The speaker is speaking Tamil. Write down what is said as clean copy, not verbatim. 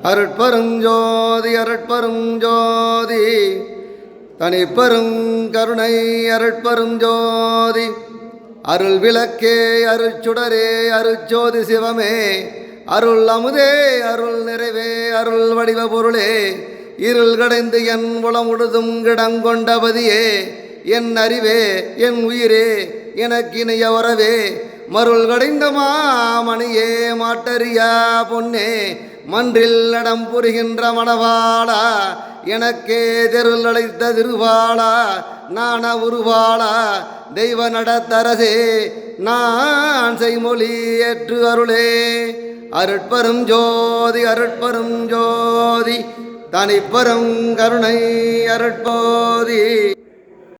அருட்பெருஞ்சோதி அருட்பெருஞ்சோதி தனிப்பெரும் கருணை அருட்பெருஞ்சோதி அருள் விளக்கே அருட்சுடரே அருட்சோதி சிவமே அருள் அமுதே அருள் நிறைவே அருள் வடிவ பொருளே இருள் கடைந்து என் உளமுழுதும் கிடங்கொண்டபதியே என் அறிவே என் உயிரே எனக்கினிய வரவே மருள் கடைந்த மாமணியே மாட்டறியா பொன்னே மன்றில் நடம் புரிகின்ற மணவாளா எனக்கே தெருள் அழைத்த திருவாளா நாண உருவாளா தெய்வ நடத்தரசே நான் செய்மொழி ஏற்று அருளே அருட்பெரும் ஜோதி அருட்பெரும் ஜோதி தனிப்பெரும் கருணை அருட்போதி.